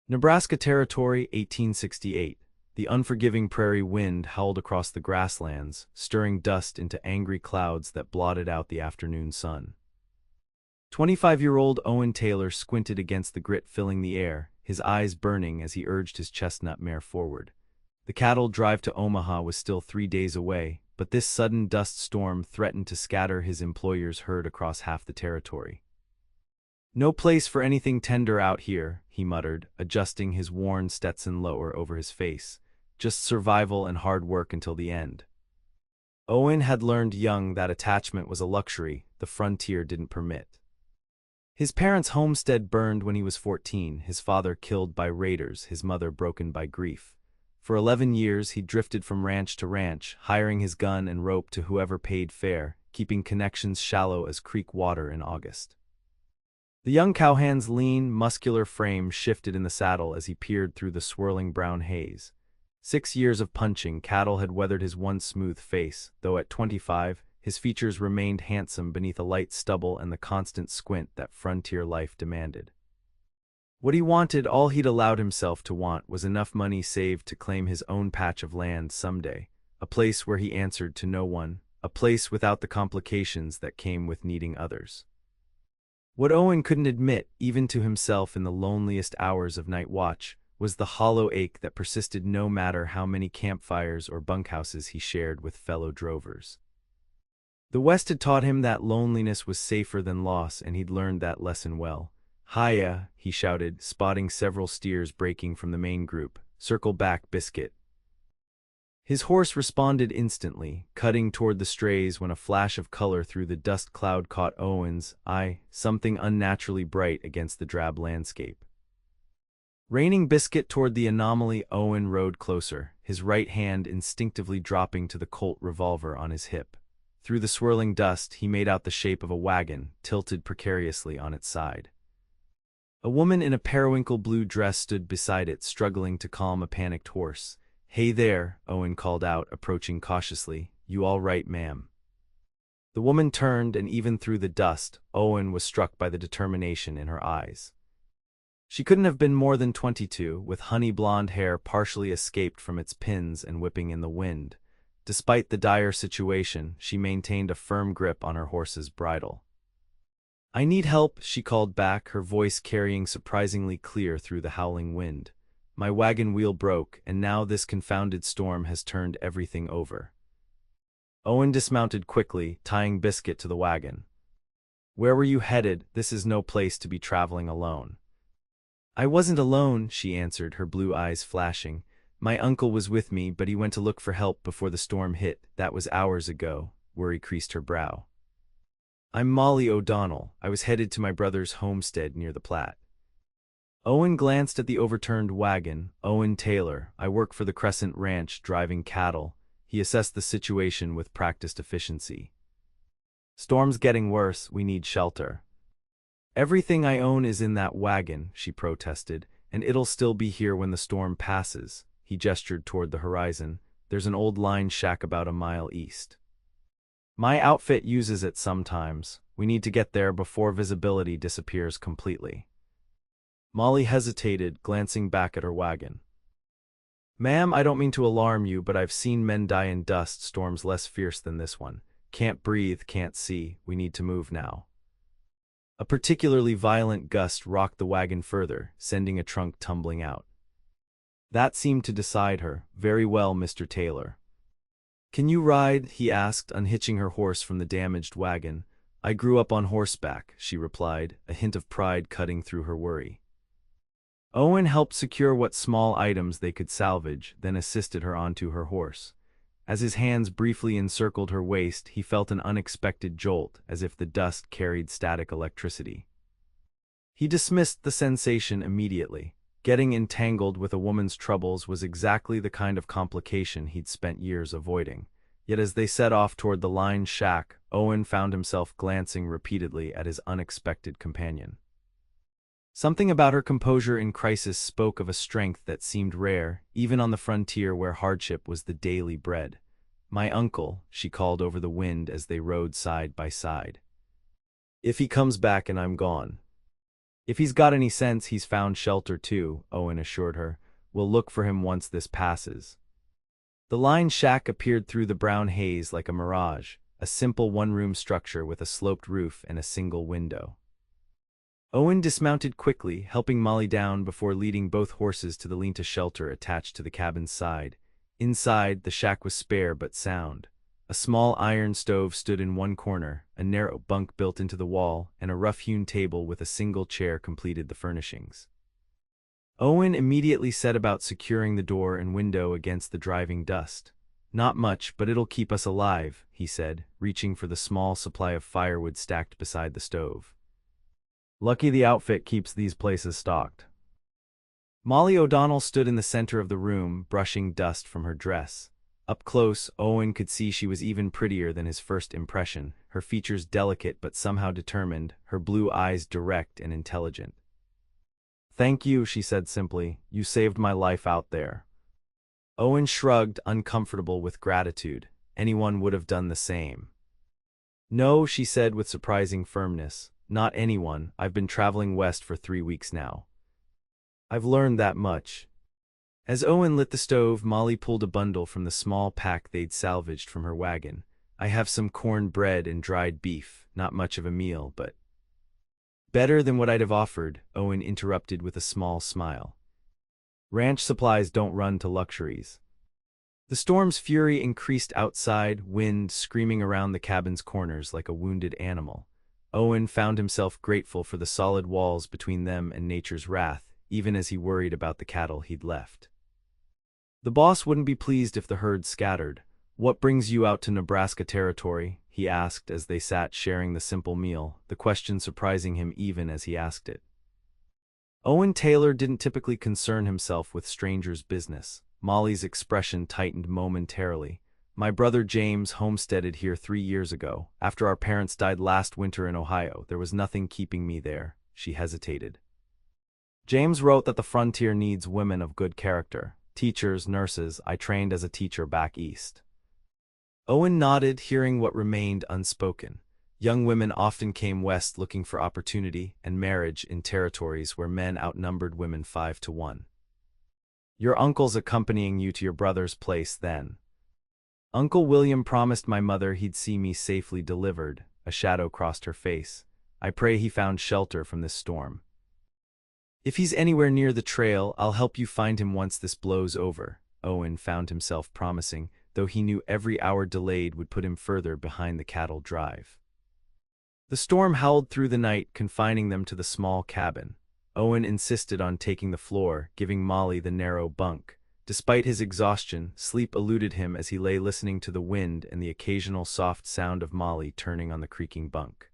Nebraska Territory, 1868. The unforgiving prairie wind howled across the grasslands, stirring dust into angry clouds that blotted out the afternoon sun. 25-year-old Owen Taylor squinted against the grit filling the air, his eyes burning as he urged his chestnut mare forward. The cattle drive to Omaha was still 3 days away, but this sudden dust storm threatened to scatter his employer's herd across half the territory. "No place for anything tender out here," he muttered, adjusting his worn Stetson lower over his face. "Just survival and hard work until the end." Owen had learned young that attachment was a luxury the frontier didn't permit. His parents' homestead burned when he was 14, his father killed by raiders, his mother broken by grief. For 11 years he drifted from ranch to ranch, hiring his gun and rope to whoever paid fair, keeping connections shallow as creek water in August. The young cowhand's lean, muscular frame shifted in the saddle as he peered through the swirling brown haze. 6 years of punching cattle had weathered his once smooth face, though at 25, his features remained handsome beneath a light stubble and the constant squint that frontier life demanded. What he wanted, all he'd allowed himself to want, was enough money saved to claim his own patch of land someday, a place where he answered to no one, a place without the complications that came with needing others. What Owen couldn't admit, even to himself in the loneliest hours of night watch, was the hollow ache that persisted no matter how many campfires or bunkhouses he shared with fellow drovers. The West had taught him that loneliness was safer than loss, and he'd learned that lesson well. "Hiya," he shouted, spotting several steers breaking from the main group. "Circle back, Biscuit." His horse responded instantly, cutting toward the strays when a flash of color through the dust cloud caught Owen's eye, something unnaturally bright against the drab landscape. Reining Biscuit toward the anomaly, Owen rode closer, his right hand instinctively dropping to the Colt revolver on his hip. Through the swirling dust, he made out the shape of a wagon, tilted precariously on its side. A woman in a periwinkle blue dress stood beside it, struggling to calm a panicked horse. "Hey there," Owen called out, approaching cautiously. "You all right, ma'am?" The woman turned, and even through the dust, Owen was struck by the determination in her eyes. She couldn't have been more than 22, with honey blonde hair partially escaped from its pins and whipping in the wind. Despite the dire situation, she maintained a firm grip on her horse's bridle. "I need help," she called back, her voice carrying surprisingly clear through the howling wind. "My wagon wheel broke, and now this confounded storm has turned everything over." Owen dismounted quickly, tying Biscuit to the wagon. "Where were you headed? This is no place to be traveling alone." "I wasn't alone," she answered, her blue eyes flashing. "My uncle was with me, but he went to look for help before the storm hit. That was hours ago." Worry creased her brow. "I'm Molly O'Donnell. I was headed to my brother's homestead near the Platte." Owen glanced at the overturned wagon. "Owen Taylor. I work for the Crescent Ranch, driving cattle." He assessed the situation with practiced efficiency. "Storm's getting worse. We need shelter." "Everything I own is in that wagon," she protested, "and it'll still be here when the storm passes." He gestured toward the horizon. "There's an old line shack about a mile east. My outfit uses it sometimes. We need to get there before visibility disappears completely." Molly hesitated, glancing back at her wagon. "Ma'am, I don't mean to alarm you, but I've seen men die in dust storms less fierce than this one. Can't breathe, can't see. We need to move now." A particularly violent gust rocked the wagon further, sending a trunk tumbling out. That seemed to decide her. "Very well, Mr. Taylor." "Can you ride?" he asked, unhitching her horse from the damaged wagon. "I grew up on horseback," she replied, a hint of pride cutting through her worry. Owen helped secure what small items they could salvage, then assisted her onto her horse. As his hands briefly encircled her waist, he felt an unexpected jolt, as if the dust carried static electricity. He dismissed the sensation immediately. Getting entangled with a woman's troubles was exactly the kind of complication he'd spent years avoiding. Yet as they set off toward the line shack, Owen found himself glancing repeatedly at his unexpected companion. Something about her composure in crisis spoke of a strength that seemed rare, even on the frontier where hardship was the daily bread. "My uncle," she called over the wind as they rode side by side. "If he comes back and I'm gone." If he's got any sense, he's found shelter too, Owen assured her. We'll look for him once this passes. The line shack appeared through the brown haze like a mirage, a simple one-room structure with a sloped roof and a single window. Owen dismounted quickly, helping Molly down before leading both horses to the lean-to shelter attached to the cabin's side. Inside, the shack was spare but sound. A small iron stove stood in one corner, a narrow bunk built into the wall, and a rough-hewn table with a single chair completed the furnishings. Owen immediately set about securing the door and window against the driving dust. Not much, but it'll keep us alive, he said, reaching for the small supply of firewood stacked beside the stove. Lucky the outfit keeps these places stocked. Molly O'Donnell stood in the center of the room, brushing dust from her dress. Up close, Owen could see she was even prettier than his first impression, her features delicate but somehow determined, her blue eyes direct and intelligent. Thank you, she said simply. You saved my life out there. Owen shrugged, uncomfortable with gratitude. Anyone would have done the same. No, she said with surprising firmness. Not anyone. I've been traveling west for 3 weeks now. I've learned that much. As Owen lit the stove, Molly pulled a bundle from the small pack they'd salvaged from her wagon. I have some corned bread and dried beef. Not much of a meal, but better than what I'd have offered, Owen interrupted with a small smile. Ranch supplies don't run to luxuries. The storm's fury increased outside, wind screaming around the cabin's corners like a wounded animal. Owen found himself grateful for the solid walls between them and nature's wrath, even as he worried about the cattle he'd left. The boss wouldn't be pleased if the herd scattered. What brings you out to Nebraska Territory? He asked as they sat sharing the simple meal, the question surprising him even as he asked it. Owen Taylor didn't typically concern himself with strangers' business. Molly's expression tightened momentarily. My brother James homesteaded here 3 years ago. After our parents died last winter in Ohio, there was nothing keeping me there. She hesitated. James wrote that the frontier needs women of good character. Teachers, nurses. I trained as a teacher back east. Owen nodded, hearing what remained unspoken. Young women often came west looking for opportunity and marriage in territories where men outnumbered women 5 to 1. Your uncle's accompanying you to your brother's place then. Uncle William promised my mother he'd see me safely delivered. A shadow crossed her face. I pray he found shelter from this storm. If he's anywhere near the trail, I'll help you find him once this blows over, Owen found himself promising, though he knew every hour delayed would put him further behind the cattle drive. The storm howled through the night, confining them to the small cabin. Owen insisted on taking the floor, giving Molly the narrow bunk. Despite his exhaustion, sleep eluded him as he lay listening to the wind and the occasional soft sound of Molly turning on the creaking bunk.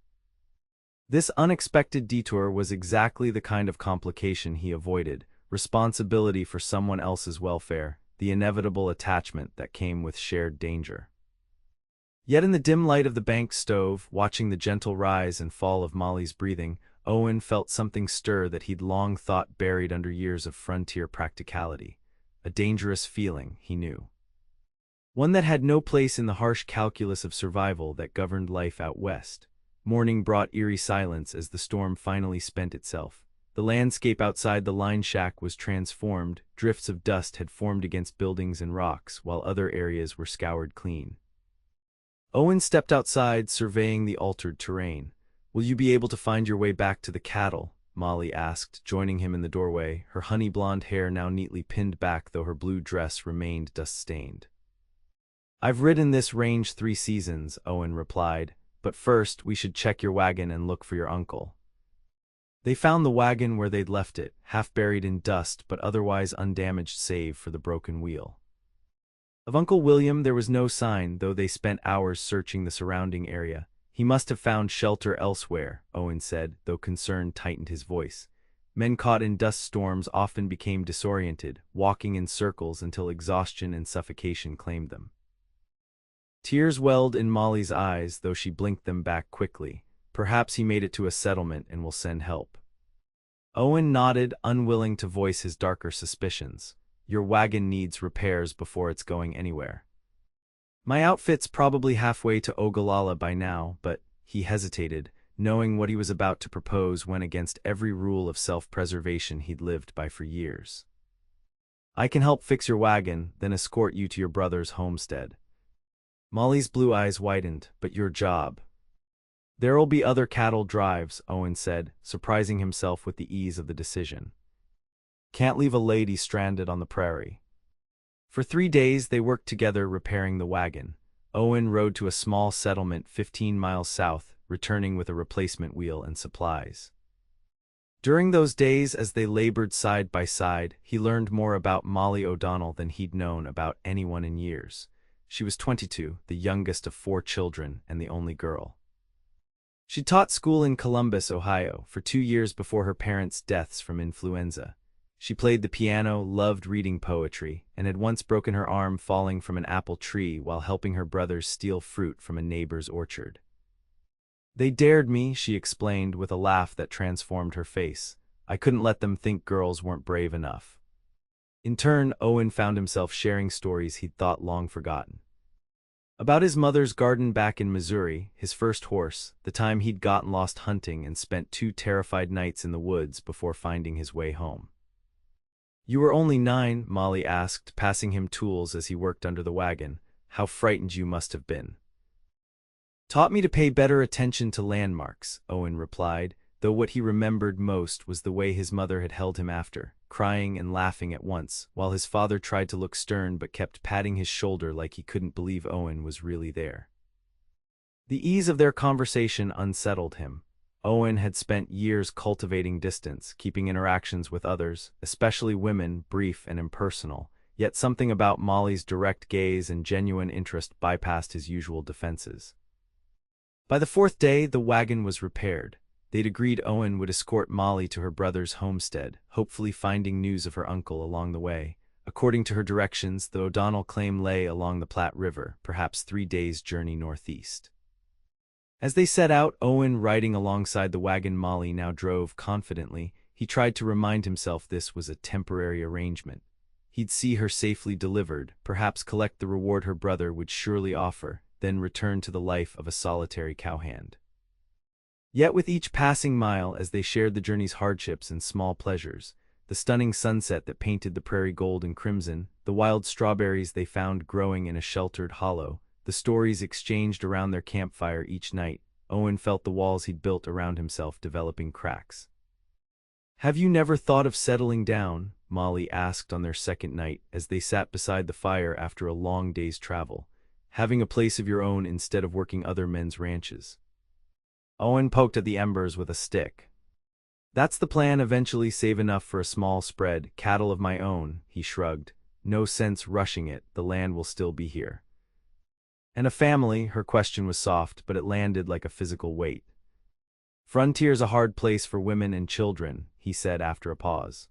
This unexpected detour was exactly the kind of complication he avoided, responsibility for someone else's welfare, the inevitable attachment that came with shared danger. Yet in the dim light of the bank stove, watching the gentle rise and fall of Molly's breathing, Owen felt something stir that he'd long thought buried under years of frontier practicality. A dangerous feeling, he knew. One that had no place in the harsh calculus of survival that governed life out west. Morning brought eerie silence as the storm finally spent itself. The landscape outside the line shack was transformed. Drifts of dust had formed against buildings and rocks, while other areas were scoured clean. Owen stepped outside, surveying the altered terrain. Will you be able to find your way back to the cattle? Molly asked, joining him in the doorway, her honey-blonde hair now neatly pinned back though her blue dress remained dust-stained. I've ridden this range 3 seasons, Owen replied, but first we should check your wagon and look for your uncle. They found the wagon where they'd left it, half buried in dust but otherwise undamaged save for the broken wheel. Of Uncle William there was no sign, though they spent hours searching the surrounding area. He must have found shelter elsewhere, Owen said, though concern tightened his voice. Men caught in dust storms often became disoriented, walking in circles until exhaustion and suffocation claimed them. Tears welled in Molly's eyes, though she blinked them back quickly. Perhaps he made it to a settlement and will send help. Owen nodded, unwilling to voice his darker suspicions. Your wagon needs repairs before it's going anywhere. My outfit's probably halfway to Ogallala by now, but, he hesitated, knowing what he was about to propose went against every rule of self-preservation he'd lived by for years. "I can help fix your wagon, then escort you to your brother's homestead." Molly's blue eyes widened. "But your job?" "There'll be other cattle drives," Owen said, surprising himself with the ease of the decision. "Can't leave a lady stranded on the prairie." For 3 days they worked together repairing the wagon. Owen rode to a small settlement 15 miles south, returning with a replacement wheel and supplies. During those days, as they labored side by side, he learned more about Molly O'Donnell than he'd known about anyone in years. She was 22, the youngest of 4 children and the only girl. She taught school in Columbus, Ohio, for 2 years before her parents' deaths from influenza. She played the piano, loved reading poetry, and had once broken her arm falling from an apple tree while helping her brothers steal fruit from a neighbor's orchard. "They dared me," she explained with a laugh that transformed her face. "I couldn't let them think girls weren't brave enough." In turn, Owen found himself sharing stories he'd thought long forgotten. About his mother's garden back in Missouri, his first horse, the time he'd gotten lost hunting and spent 2 terrified nights in the woods before finding his way home. "You were only 9, Molly asked, passing him tools as he worked under the wagon. "How frightened you must have been." "Taught me to pay better attention to landmarks," Owen replied, though what he remembered most was the way his mother had held him after, crying and laughing at once, while his father tried to look stern but kept patting his shoulder like he couldn't believe Owen was really there. The ease of their conversation unsettled him. Owen had spent years cultivating distance, keeping interactions with others, especially women, brief and impersonal, yet something about Molly's direct gaze and genuine interest bypassed his usual defenses. By the 4th day, the wagon was repaired. They'd agreed Owen would escort Molly to her brother's homestead, hopefully finding news of her uncle along the way. According to her directions, the O'Donnell claim lay along the Platte River, perhaps 3 days' journey northeast. As they set out, Owen riding alongside the wagon, Molly now drove confidently. He tried to remind himself this was a temporary arrangement. He'd see her safely delivered, perhaps collect the reward her brother would surely offer, then return to the life of a solitary cowhand. Yet with each passing mile, as they shared the journey's hardships and small pleasures, the stunning sunset that painted the prairie gold and crimson, the wild strawberries they found growing in a sheltered hollow, the stories exchanged around their campfire each night, Owen felt the walls he'd built around himself developing cracks. "Have you never thought of settling down?" Molly asked on their second night as they sat beside the fire after a long day's travel. "Having a place of your own instead of working other men's ranches?" Owen poked at the embers with a stick. "That's the plan, eventually save enough for a small spread, cattle of my own," he shrugged. "No sense rushing it, the land will still be here." "And a family?" Her question was soft, but it landed like a physical weight. "Frontier's a hard place for women and children," he said after a pause.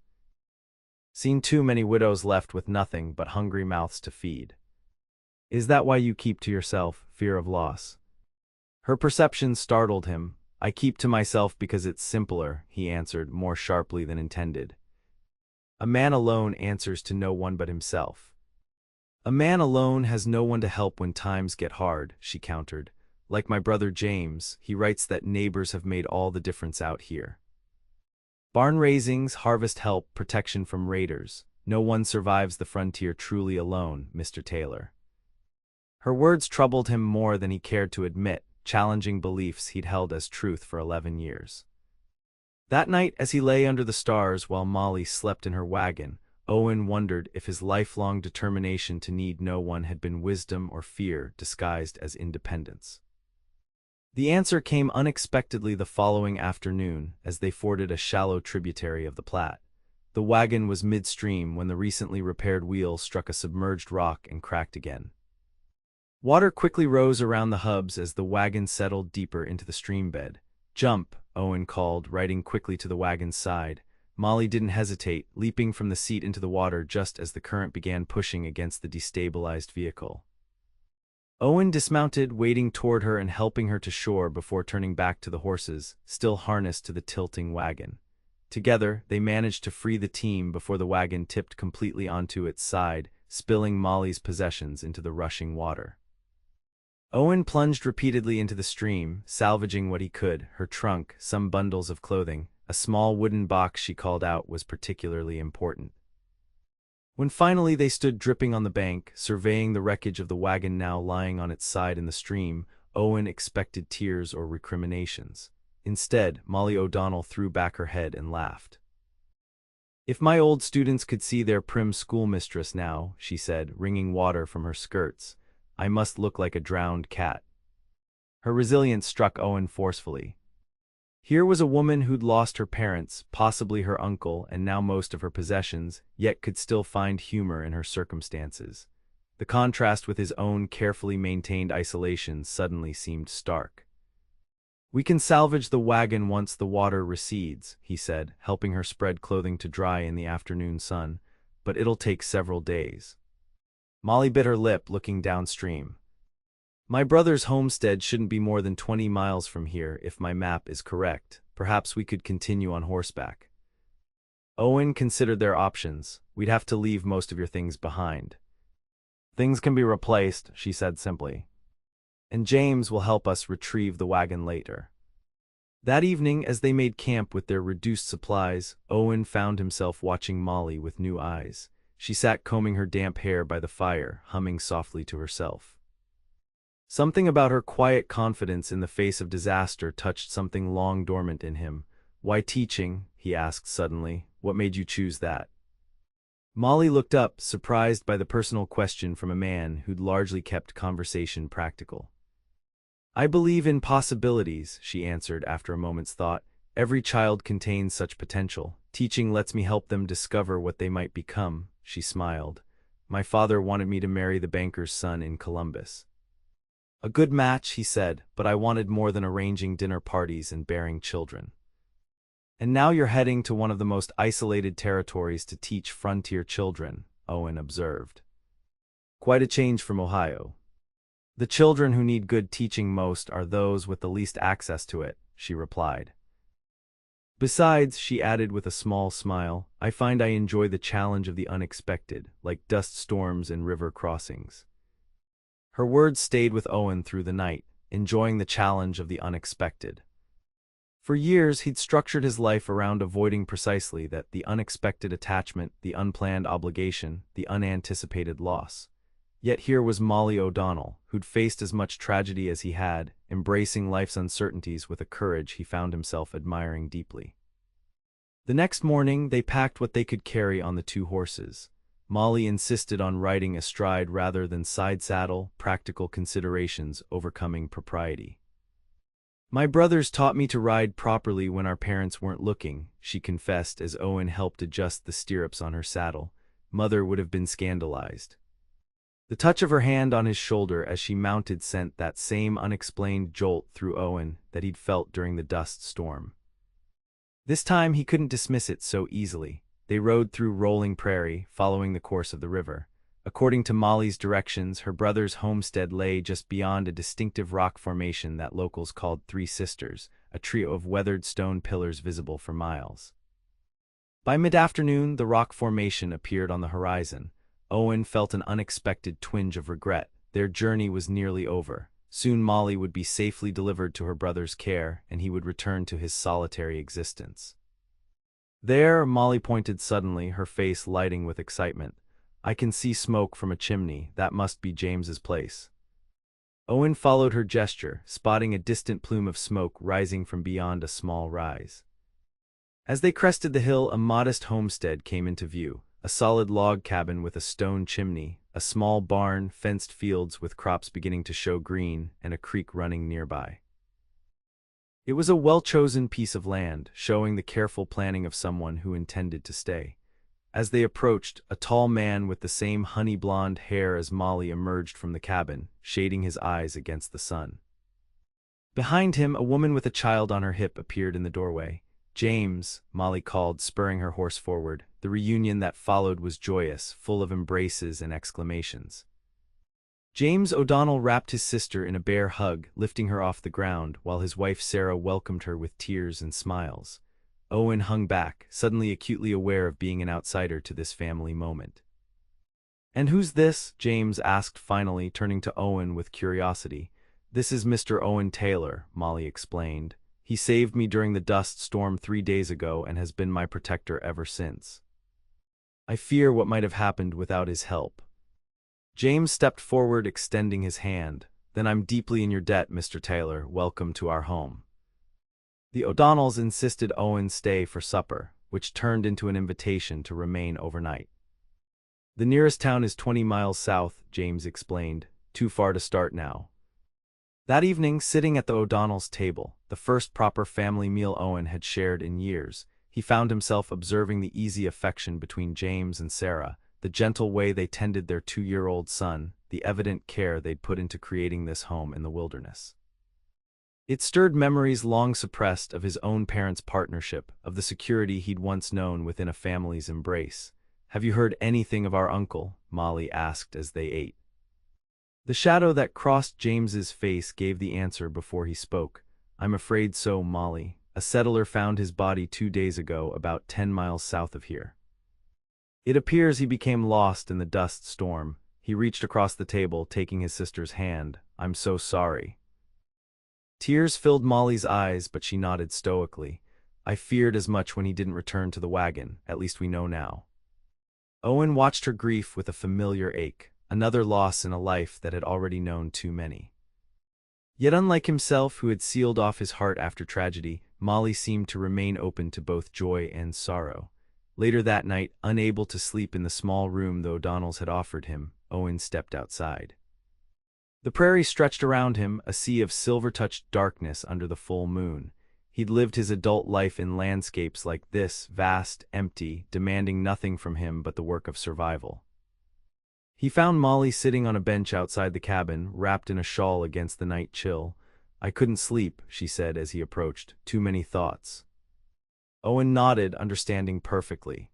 "Seen too many widows left with nothing but hungry mouths to feed." "Is that why you keep to yourself, fear of loss?" Her perception startled him. "I keep to myself because it's simpler," he answered, more sharply than intended. "A man alone answers to no one but himself." "A man alone has no one to help when times get hard," she countered. "Like my brother James, he writes that neighbors have made all the difference out here. Barn raisings, harvest help, protection from raiders. No one survives the frontier truly alone, Mr. Taylor." Her words troubled him more than he cared to admit, challenging beliefs he'd held as truth for 11 years. That night, as he lay under the stars while Molly slept in her wagon, Owen wondered if his lifelong determination to need no one had been wisdom or fear disguised as independence. The answer came unexpectedly the following afternoon as they forded a shallow tributary of the Platte. The wagon was midstream when the recently repaired wheel struck a submerged rock and cracked again. Water quickly rose around the hubs as the wagon settled deeper into the stream bed. "Jump," Owen called, riding quickly to the wagon's side. Molly didn't hesitate, leaping from the seat into the water just as the current began pushing against the destabilized vehicle. Owen dismounted, wading toward her and helping her to shore before turning back to the horses, still harnessed to the tilting wagon. Together, they managed to free the team before the wagon tipped completely onto its side, spilling Molly's possessions into the rushing water. Owen plunged repeatedly into the stream, salvaging what he could, her trunk, some bundles of clothing. A small wooden box she called out was particularly important. When finally they stood dripping on the bank, surveying the wreckage of the wagon now lying on its side in the stream, Owen expected tears or recriminations. Instead, Molly O'Donnell threw back her head and laughed. "If my old students could see their prim schoolmistress now," she said, wringing water from her skirts, "I must look like a drowned cat." Her resilience struck Owen forcefully. Here was a woman who'd lost her parents, possibly her uncle, and now most of her possessions, yet could still find humor in her circumstances. The contrast with his own carefully maintained isolation suddenly seemed stark. "We can salvage the wagon once the water recedes," he said, helping her spread clothing to dry in the afternoon sun, "but it'll take several days." Molly bit her lip, looking downstream. "My brother's homestead shouldn't be more than 20 miles from here, if my map is correct. Perhaps we could continue on horseback." Owen considered their options. "We'd have to leave most of your things behind." "Things can be replaced," she said simply. "And James will help us retrieve the wagon later." That evening, as they made camp with their reduced supplies, Owen found himself watching Molly with new eyes. She sat combing her damp hair by the fire, humming softly to herself. Something about her quiet confidence in the face of disaster touched something long dormant in him. "Why teaching?" he asked suddenly. "What made you choose that?" Molly looked up, surprised by the personal question from a man who'd largely kept conversation practical. "I believe in possibilities," she answered after a moment's thought. "Every child contains such potential. Teaching lets me help them discover what they might become." She smiled. "My father wanted me to marry the banker's son in Columbus." "A good match," he said, "but I wanted more than arranging dinner parties and bearing children." "And now you're heading to one of the most isolated territories to teach frontier children," Owen observed. "Quite a change from Ohio." "The children who need good teaching most are those with the least access to it," she replied. "Besides," she added with a small smile, "I find I enjoy the challenge of the unexpected, like dust storms and river crossings." Her words stayed with Owen through the night, enjoying the challenge of the unexpected. For years, he'd structured his life around avoiding precisely that: the unexpected attachment, the unplanned obligation, the unanticipated loss. Yet here was Molly O'Donnell, who'd faced as much tragedy as he had, embracing life's uncertainties with a courage he found himself admiring deeply. The next morning, they packed what they could carry on the two horses. Molly insisted on riding astride rather than side saddle, practical considerations overcoming propriety. "My brothers taught me to ride properly when our parents weren't looking," she confessed as Owen helped adjust the stirrups on her saddle. "Mother would have been scandalized." The touch of her hand on his shoulder as she mounted sent that same unexplained jolt through Owen that he'd felt during the dust storm. This time he couldn't dismiss it so easily. They rode through rolling prairie, following the course of the river. According to Molly's directions, her brother's homestead lay just beyond a distinctive rock formation that locals called Three Sisters, a trio of weathered stone pillars visible for miles. By mid-afternoon, the rock formation appeared on the horizon. Owen felt an unexpected twinge of regret. Their journey was nearly over. Soon Molly would be safely delivered to her brother's care, and he would return to his solitary existence. "There," Molly pointed suddenly, her face lighting with excitement. "I can see smoke from a chimney. That must be James's place." Owen followed her gesture, spotting a distant plume of smoke rising from beyond a small rise. As they crested the hill, a modest homestead came into view. A solid log cabin with a stone chimney, a small barn, fenced fields with crops beginning to show green, and a creek running nearby. It was a well-chosen piece of land, showing the careful planning of someone who intended to stay. As they approached, a tall man with the same honey-blonde hair as Molly emerged from the cabin, shading his eyes against the sun. Behind him, a woman with a child on her hip appeared in the doorway. "James," Molly called, spurring her horse forward. The reunion that followed was joyous, full of embraces and exclamations. James O'Donnell wrapped his sister in a bear hug, lifting her off the ground, while his wife Sarah welcomed her with tears and smiles. Owen hung back, suddenly acutely aware of being an outsider to this family moment. "And who's this?" James asked finally, turning to Owen with curiosity. "This is Mr. Owen Taylor," Molly explained. "He saved me during the dust storm 3 days ago and has been my protector ever since. I fear what might have happened without his help." James stepped forward, extending his hand. "Then I'm deeply in your debt, Mr. Taylor. Welcome to our home." The O'Donnells insisted Owen stay for supper, which turned into an invitation to remain overnight. "The nearest town is 20 miles south," James explained. "Too far to start now." That evening, sitting at the O'Donnells' table, the first proper family meal Owen had shared in years, he found himself observing the easy affection between James and Sarah, the gentle way they tended their 2-year-old son, the evident care they'd put into creating this home in the wilderness. It stirred memories long suppressed of his own parents' partnership, of the security he'd once known within a family's embrace. "Have you heard anything of our uncle?" Molly asked as they ate. The shadow that crossed James's face gave the answer before he spoke. "I'm afraid so, Molly. A settler found his body 2 days ago about 10 miles south of here. It appears he became lost in the dust storm." He reached across the table, taking his sister's hand. "I'm so sorry." Tears filled Molly's eyes, but she nodded stoically. "I feared as much when he didn't return to the wagon. At least we know now." Owen watched her grief with a familiar ache, another loss in a life that had already known too many. Yet unlike himself, who had sealed off his heart after tragedy, Molly seemed to remain open to both joy and sorrow. Later that night, unable to sleep in the small room the O'Donnells had offered him, Owen stepped outside. The prairie stretched around him, a sea of silver-touched darkness under the full moon. He'd lived his adult life in landscapes like this, vast, empty, demanding nothing from him but the work of survival. He found Molly sitting on a bench outside the cabin, wrapped in a shawl against the night chill. "I couldn't sleep," she said as he approached. "Too many thoughts." Owen nodded, understanding perfectly.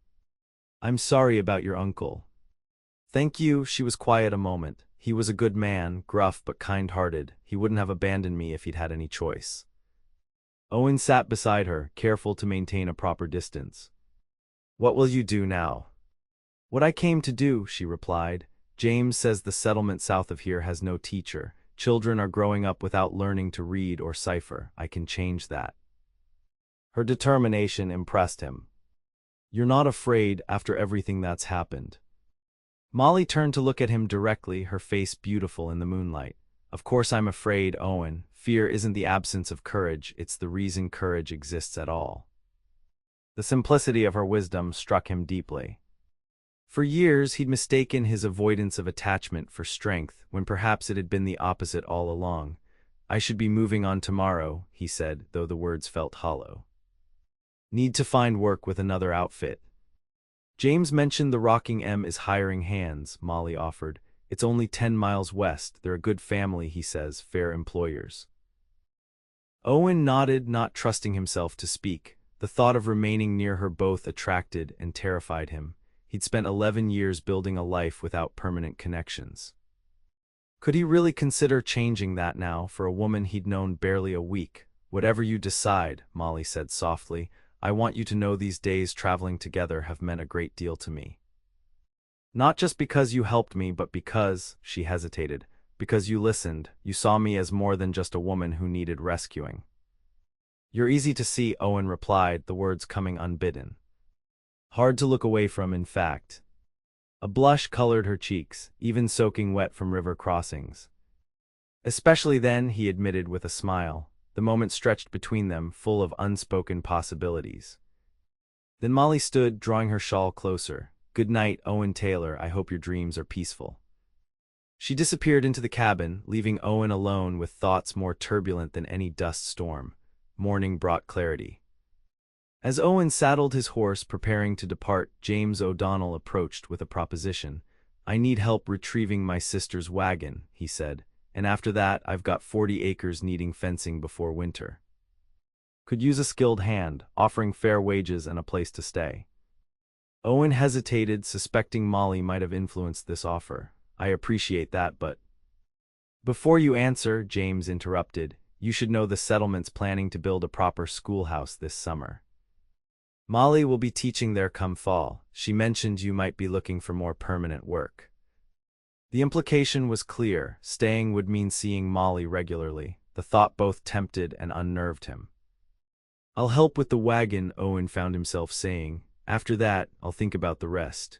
"I'm sorry about your uncle." "Thank you." She was quiet a moment. "He was a good man, gruff but kind-hearted. He wouldn't have abandoned me if he'd had any choice." Owen sat beside her, careful to maintain a proper distance. "What will you do now?" "What I came to do," she replied. "James says the settlement south of here has no teacher. Children are growing up without learning to read or cipher. I can change that." Her determination impressed him. "You're not afraid after everything that's happened?" Molly turned to look at him directly, her face beautiful in the moonlight. "Of course I'm afraid, Owen. Fear isn't the absence of courage, it's the reason courage exists at all." The simplicity of her wisdom struck him deeply. For years he'd mistaken his avoidance of attachment for strength, when perhaps it had been the opposite all along. "I should be moving on tomorrow," he said, though the words felt hollow. "Need to find work with another outfit." "James mentioned the Rocking M is hiring hands," Molly offered. "It's only 10 miles west. They're a good family, he says, fair employers." Owen nodded, not trusting himself to speak. The thought of remaining near her both attracted and terrified him. He'd spent 11 years building a life without permanent connections. Could he really consider changing that now for a woman he'd known barely a week? "Whatever you decide," Molly said softly, "I want you to know these days traveling together have meant a great deal to me. Not just because you helped me, but because," she hesitated, "because you listened, you saw me as more than just a woman who needed rescuing." "You're easy to see," Owen replied, the words coming unbidden. "Hard to look away from, in fact." A blush colored her cheeks, even soaking wet from river crossings. "Especially then," he admitted with a smile. The moment stretched between them, full of unspoken possibilities. Then Molly stood, drawing her shawl closer. "Good night, Owen Taylor. I hope your dreams are peaceful." She disappeared into the cabin, leaving Owen alone with thoughts more turbulent than any dust storm. Morning brought clarity. As Owen saddled his horse, preparing to depart, James O'Donnell approached with a proposition. "I need help retrieving my sister's wagon," he said, "and after that I've got 40 acres needing fencing before winter. Could use a skilled hand, offering fair wages and a place to stay." Owen hesitated, suspecting Molly might have influenced this offer. "I appreciate that, but—" "Before you answer," James interrupted, "you should know the settlement's planning to build a proper schoolhouse this summer. Molly will be teaching there come fall. She mentioned you might be looking for more permanent work." The implication was clear. Staying would mean seeing Molly regularly. The thought both tempted and unnerved him. "I'll help with the wagon," Owen found himself saying. "After that, I'll think about the rest."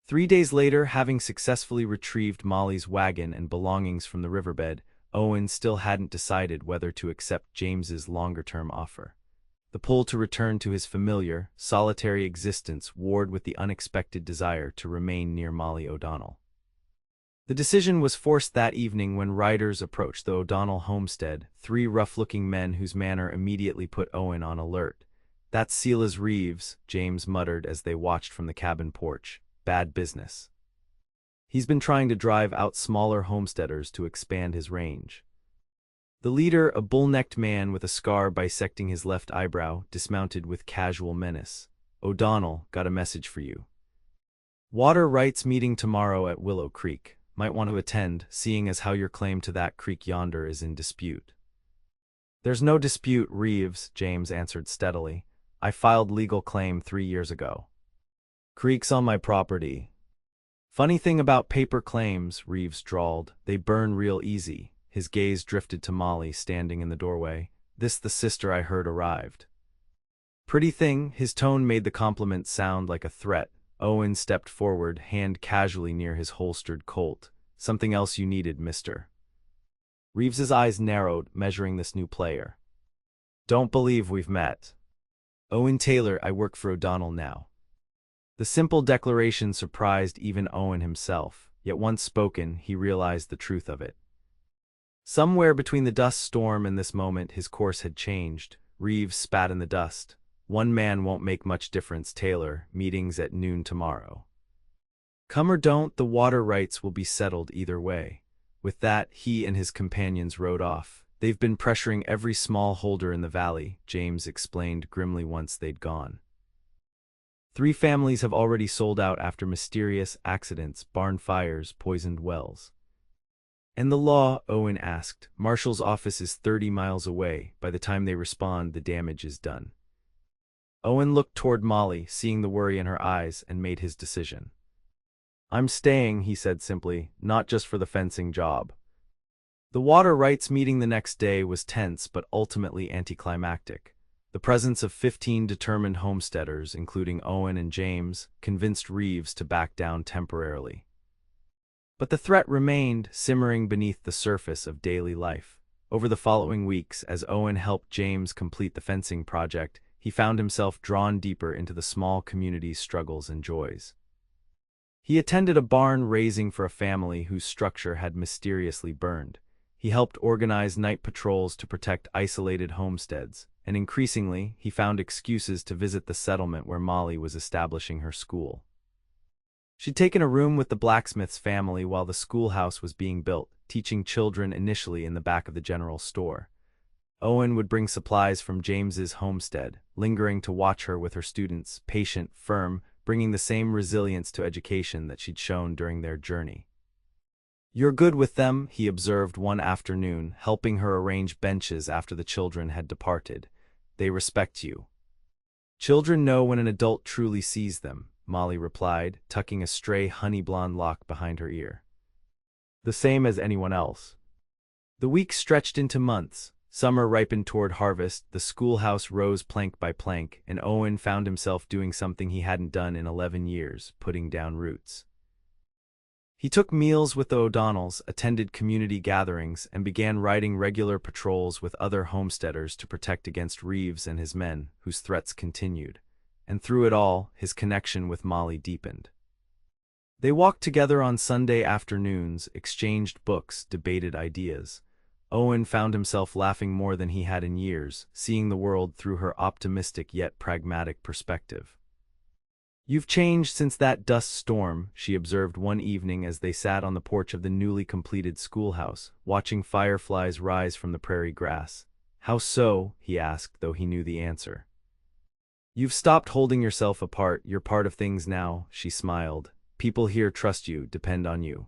3 days later, having successfully retrieved Molly's wagon and belongings from the riverbed, Owen still hadn't decided whether to accept James's longer-term offer. The pull to return to his familiar, solitary existence warred with the unexpected desire to remain near Molly O'Donnell. The decision was forced that evening when riders approached the O'Donnell homestead, three rough-looking men whose manner immediately put Owen on alert. "That's Silas Reeves," James muttered as they watched from the cabin porch. "Bad business. He's been trying to drive out smaller homesteaders to expand his range." The leader, a bull-necked man with a scar bisecting his left eyebrow, dismounted with casual menace. "O'Donnell, got a message for you. Water rights meeting tomorrow at Willow Creek. Might want to attend, seeing as how your claim to that creek yonder is in dispute." "There's no dispute, Reeves," James answered steadily. "I filed legal claim 3 years ago. Creek's on my property." "Funny thing about paper claims," Reeves drawled. "They burn real easy." His gaze drifted to Molly, standing in the doorway. "This the sister I heard arrived." "Pretty thing." His tone made the compliment sound like a threat. Owen stepped forward, hand casually near his holstered Colt. "Something else you needed, mister?" Reeves's eyes narrowed, measuring this new player. "Don't believe we've met." "Owen Taylor, I work for O'Donnell now." The simple declaration surprised even Owen himself, yet once spoken, he realized the truth of it. Somewhere between the dust storm and this moment, his course had changed. Reeves spat in the dust. "One man won't make much difference, Taylor. Meetings at noon tomorrow. Come or don't, the water rights will be settled either way." With that, he and his companions rode off. "They've been pressuring every small holder in the valley," James explained grimly once they'd gone. 3 families have already sold out after mysterious accidents, barn fires, poisoned wells." "And the law?" Owen asked. "Marshal's office is 30 miles away. By the time they respond, the damage is done." Owen looked toward Molly, seeing the worry in her eyes, and made his decision. "I'm staying," he said simply, "not just for the fencing job." The water rights meeting the next day was tense but ultimately anticlimactic. The presence of 15 determined homesteaders, including Owen and James, convinced Reeves to back down temporarily. But the threat remained, simmering beneath the surface of daily life. Over the following weeks, as Owen helped James complete the fencing project, he found himself drawn deeper into the small community's struggles and joys. He attended a barn raising for a family whose structure had mysteriously burned. He helped organize night patrols to protect isolated homesteads, and increasingly, he found excuses to visit the settlement where Molly was establishing her school. She'd taken a room with the blacksmith's family while the schoolhouse was being built, teaching children initially in the back of the general store. Owen would bring supplies from James's homestead, lingering to watch her with her students, patient, firm, bringing the same resilience to education that she'd shown during their journey. "You're good with them," he observed one afternoon, helping her arrange benches after the children had departed. "They respect you." "Children know when an adult truly sees them," Molly replied, tucking a stray honey-blonde lock behind her ear. "The same as anyone else." The weeks stretched into months. Summer ripened toward harvest, the schoolhouse rose plank by plank, and Owen found himself doing something he hadn't done in 11 years, putting down roots. He took meals with the O'Donnells, attended community gatherings, and began riding regular patrols with other homesteaders to protect against Reeves and his men, whose threats continued. And through it all, his connection with Molly deepened. They walked together on Sunday afternoons, exchanged books, debated ideas. Owen found himself laughing more than he had in years, seeing the world through her optimistic yet pragmatic perspective. "You've changed since that dust storm," she observed one evening as they sat on the porch of the newly completed schoolhouse, watching fireflies rise from the prairie grass. "How so?" he asked, though he knew the answer. "You've stopped holding yourself apart. You're part of things now," she smiled. "People here trust you, depend on you."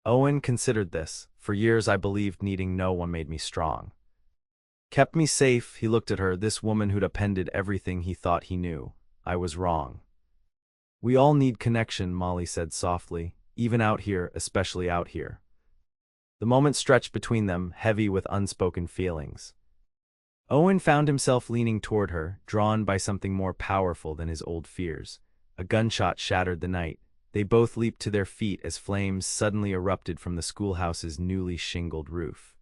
Owen considered this. "For years I believed needing no one made me strong. Kept me safe." He looked at her, this woman who'd appended everything he thought he knew. "I was wrong." "We all need connection," Molly said softly. even out here, especially out here. The moment stretched between them, heavy with unspoken feelings. Owen found himself leaning toward her, drawn by something more powerful than his old fears. A gunshot shattered the night. They both leaped to their feet as flames suddenly erupted from the schoolhouse's newly shingled roof.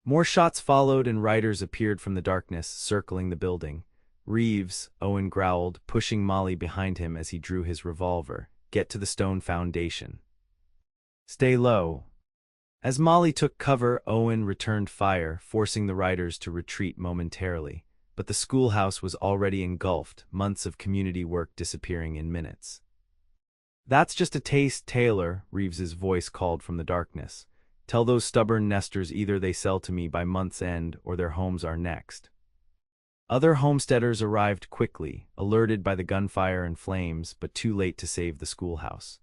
More shots followed and riders appeared from the darkness, circling the building. "Reeves," Owen growled, pushing Molly behind him as he drew his revolver. "Get to the stone foundation. Stay low." As Molly took cover, Owen returned fire, forcing the riders to retreat momentarily. But the schoolhouse was already engulfed, months of community work disappearing in minutes. "That's just a taste, Taylor," Reeves's voice called from the darkness. "Tell those stubborn nesters either they sell to me by month's end or their homes are next." Other homesteaders arrived quickly, alerted by the gunfire and flames, but too late to save the schoolhouse.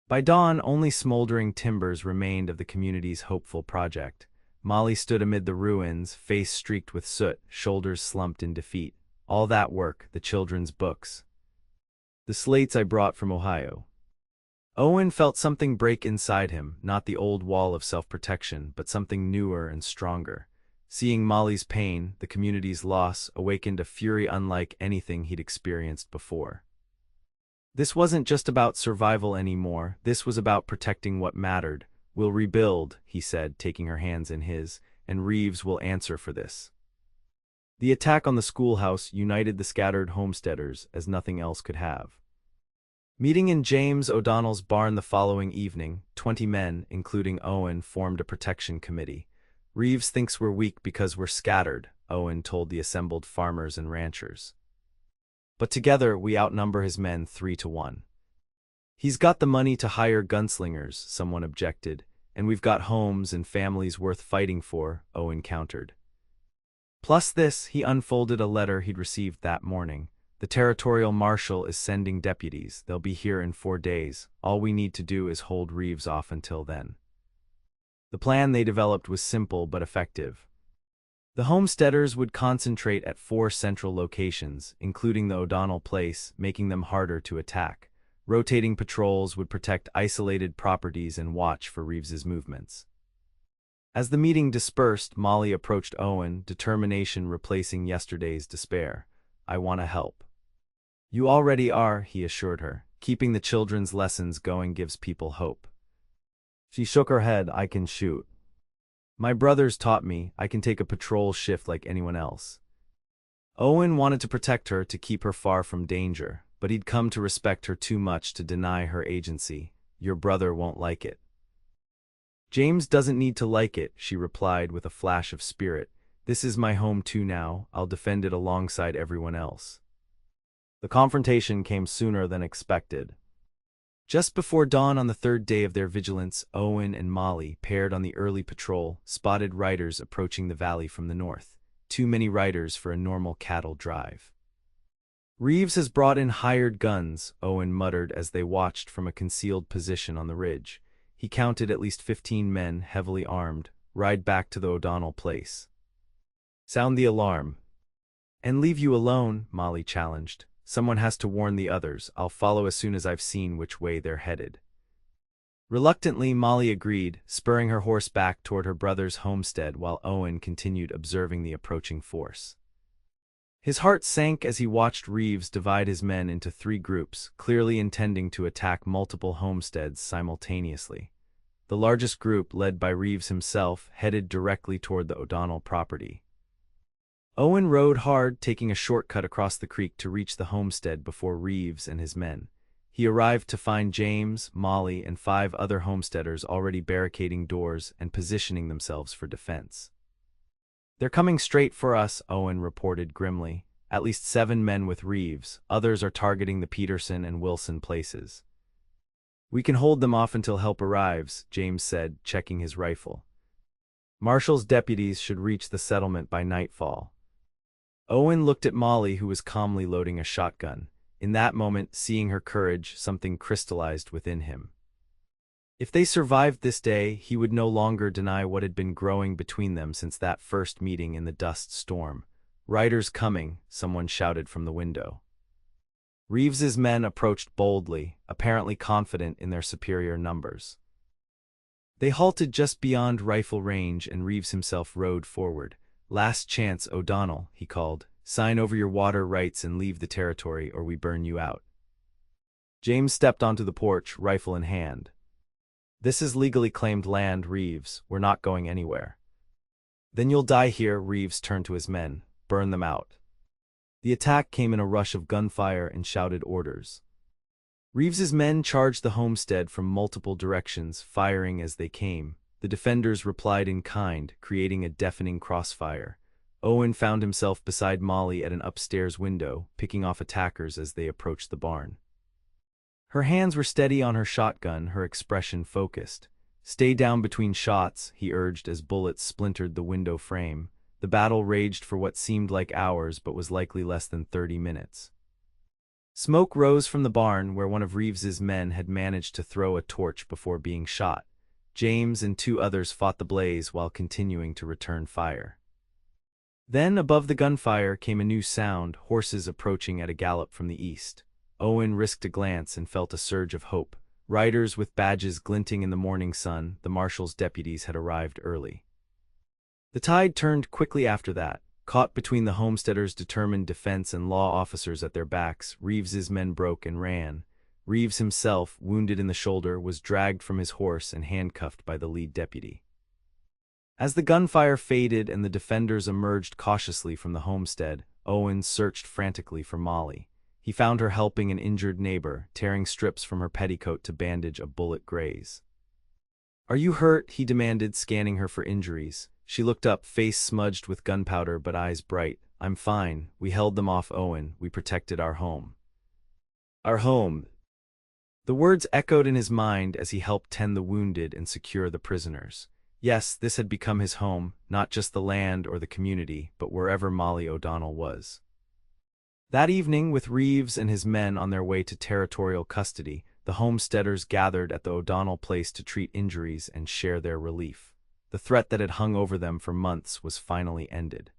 By dawn, only smoldering timbers remained of the community's hopeful project. Molly stood amid the ruins, face streaked with soot, shoulders slumped in defeat. "All that work, the children's books. The slates I brought from Ohio." Owen felt something break inside him, not the old wall of self-protection, but something newer and stronger. Seeing Molly's pain, the community's loss, awakened a fury unlike anything he'd experienced before. This wasn't just about survival anymore, this was about protecting what mattered. "We'll rebuild," he said, taking her hands in his, "and Reeves will answer for this." The attack on the schoolhouse united the scattered homesteaders as nothing else could have. Meeting in James O'Donnell's barn the following evening, 20 men, including Owen, formed a protection committee. "Reeves thinks we're weak because we're scattered," Owen told the assembled farmers and ranchers. "But together we outnumber his men 3-1. He's got the money to hire gunslingers," someone objected, "and we've got homes and families worth fighting for," Owen countered. Plus this, he unfolded a letter he'd received that morning. "The territorial marshal is sending deputies. They'll be here in 4 days. All we need to do is hold Reeves off until then." The plan they developed was simple but effective. The homesteaders would concentrate at 4 central locations, including the O'Donnell place, making them harder to attack. Rotating patrols would protect isolated properties and watch for Reeves's movements. As the meeting dispersed, Molly approached Owen, determination replacing yesterday's despair. "I want to help." "You already are," he assured her. "Keeping the children's lessons going gives people hope." She shook her head. "I can shoot. My brothers taught me I can take a patrol shift like anyone else." Owen wanted to protect her, to keep her far from danger, but he'd come to respect her too much to deny her agency. "Your brother won't like it." "James doesn't need to like it," she replied with a flash of spirit. "This is my home too now. I'll defend it alongside everyone else." The confrontation came sooner than expected. Just before dawn on the 3rd day of their vigilance, Owen and Molly, paired on the early patrol, spotted riders approaching the valley from the north. Too many riders for a normal cattle drive. "Reeves has brought in hired guns," Owen muttered as they watched from a concealed position on the ridge. He counted at least 15 men, heavily armed, ride back to the O'Donnell place. "Sound the alarm." "And leave you alone," Molly challenged. "Someone has to warn the others. I'll follow as soon as I've seen which way they're headed." Reluctantly, Molly agreed, spurring her horse back toward her brother's homestead while Owen continued observing the approaching force. His heart sank as he watched Reeves divide his men into 3 groups, clearly intending to attack multiple homesteads simultaneously. The largest group, led by Reeves himself, headed directly toward the O'Donnell property. Owen rode hard, taking a shortcut across the creek to reach the homestead before Reeves and his men. He arrived to find James, Molly, and 5 other homesteaders already barricading doors and positioning themselves for defense. "They're coming straight for us," Owen reported grimly. "At least 7 men with Reeves. Others are targeting the Peterson and Wilson places." "We can hold them off until help arrives," James said, checking his rifle. "Marshall's deputies should reach the settlement by nightfall." Owen looked at Molly, who was calmly loading a shotgun. In that moment, seeing her courage, something crystallized within him. If they survived this day, he would no longer deny what had been growing between them since that first meeting in the dust storm. "Riders coming," someone shouted from the window. Reeves's men approached boldly, apparently confident in their superior numbers. They halted just beyond rifle range and Reeves himself rode forward. "Last chance, O'Donnell," he called. "Sign over your water rights and leave the territory or we burn you out." James stepped onto the porch, rifle in hand. "This is legally claimed land, Reeves. We're not going anywhere." "Then you'll die here," Reeves turned to his men. "Burn them out." The attack came in a rush of gunfire and shouted orders. Reeves's men charged the homestead from multiple directions, firing as they came. The defenders replied in kind, creating a deafening crossfire. Owen found himself beside Molly at an upstairs window, picking off attackers as they approached the barn. Her hands were steady on her shotgun, her expression focused. "Stay down between shots," he urged as bullets splintered the window frame. The battle raged for what seemed like hours but was likely less than 30 minutes. Smoke rose from the barn where one of Reeves's men had managed to throw a torch before being shot. James and 2 others fought the blaze while continuing to return fire. Then, above the gunfire, came a new sound, horses approaching at a gallop from the east. Owen risked a glance and felt a surge of hope. Riders with badges glinting in the morning sun, the marshal's deputies had arrived early. The tide turned quickly after that. Caught between the homesteaders' determined defense and law officers at their backs, Reeves's men broke and ran. Reeves himself, wounded in the shoulder, was dragged from his horse and handcuffed by the lead deputy. As the gunfire faded and the defenders emerged cautiously from the homestead, Owen searched frantically for Molly. He found her helping an injured neighbor, tearing strips from her petticoat to bandage a bullet graze. "Are you hurt?" he demanded, scanning her for injuries. She looked up, face smudged with gunpowder but eyes bright. "I'm fine. We held them off, Owen. We protected our home." "Our home." The words echoed in his mind as he helped tend the wounded and secure the prisoners. Yes, this had become his home, not just the land or the community, but wherever Molly O'Donnell was. That evening, with Reeves and his men on their way to territorial custody, the homesteaders gathered at the O'Donnell place to treat injuries and share their relief. The threat that had hung over them for months was finally ended.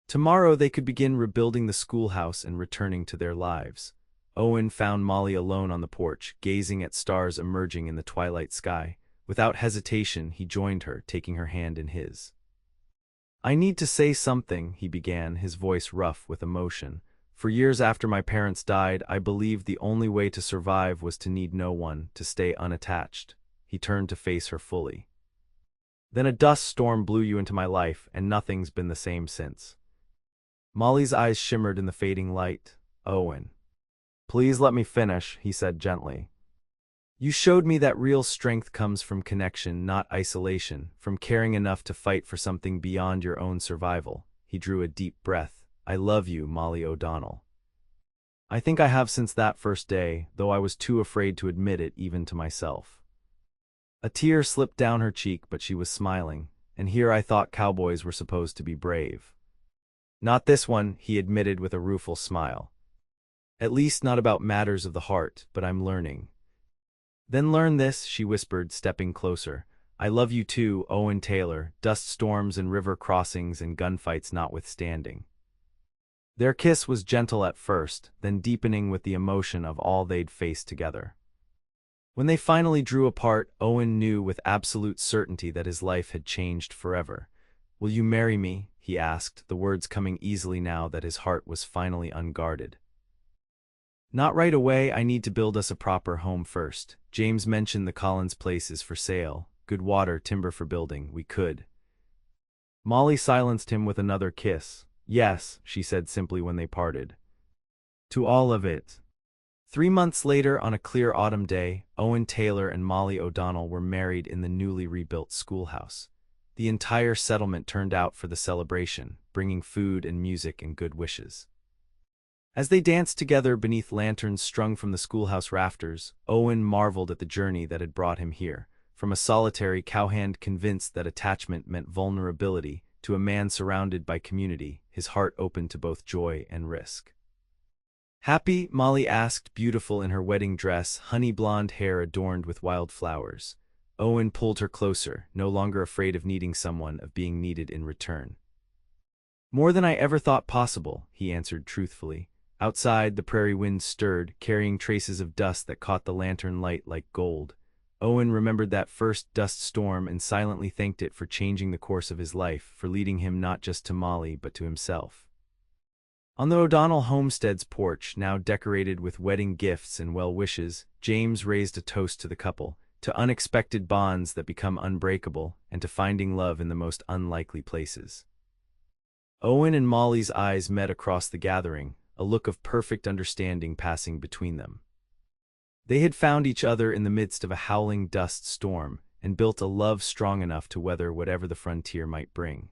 Tomorrow they could begin rebuilding the schoolhouse and returning to their lives. Owen found Molly alone on the porch, gazing at stars emerging in the twilight sky. Without hesitation, he joined her, taking her hand in his. "I need to say something," he began, his voice rough with emotion. "For years after my parents died, I believed the only way to survive was to need no one, to stay unattached." He turned to face her fully. "Then a dust storm blew you into my life, and nothing's been the same since." Molly's eyes shimmered in the fading light. "Owen, please let me finish," he said gently. "You showed me that real strength comes from connection, not isolation, from caring enough to fight for something beyond your own survival." He drew a deep breath. "I love you, Molly O'Donnell. I think I have since that first day, though I was too afraid to admit it even to myself." A tear slipped down her cheek, but she was smiling. "And here I thought cowboys were supposed to be brave." "Not this one," he admitted with a rueful smile. "At least not about matters of the heart, but I'm learning." "Then learn this," she whispered, stepping closer. "I love you too, Owen Taylor, dust storms and river crossings and gunfights notwithstanding." Their kiss was gentle at first, then deepening with the emotion of all they'd faced together. When they finally drew apart, Owen knew with absolute certainty that his life had changed forever. "Will you marry me?" he asked, the words coming easily now that his heart was finally unguarded. "Not right away. I need to build us a proper home first. James mentioned the Collins place is for sale. Good water, timber for building. We could." Molly silenced him with another kiss. "Yes," she said simply when they parted. "To all of it." 3 months later, on a clear autumn day, Owen Taylor and Molly O'Donnell were married in the newly rebuilt schoolhouse. The entire settlement turned out for the celebration, bringing food and music and good wishes. As they danced together beneath lanterns strung from the schoolhouse rafters, Owen marveled at the journey that had brought him here, from a solitary cowhand convinced that attachment meant vulnerability to a man surrounded by community, his heart open to both joy and risk. "Happy?" Molly asked, beautiful in her wedding dress, honey blonde hair adorned with wildflowers. Owen pulled her closer, no longer afraid of needing someone, of being needed in return. "More than I ever thought possible," he answered truthfully. Outside, the prairie wind stirred, carrying traces of dust that caught the lantern light like gold. Owen remembered that first dust storm and silently thanked it for changing the course of his life, for leading him not just to Molly but to himself. On the O'Donnell homestead's porch, now decorated with wedding gifts and well-wishes, James raised a toast to the couple, to unexpected bonds that become unbreakable, and to finding love in the most unlikely places. Owen and Molly's eyes met across the gathering, a look of perfect understanding passing between them. They had found each other in the midst of a howling dust storm, and built a love strong enough to weather whatever the frontier might bring.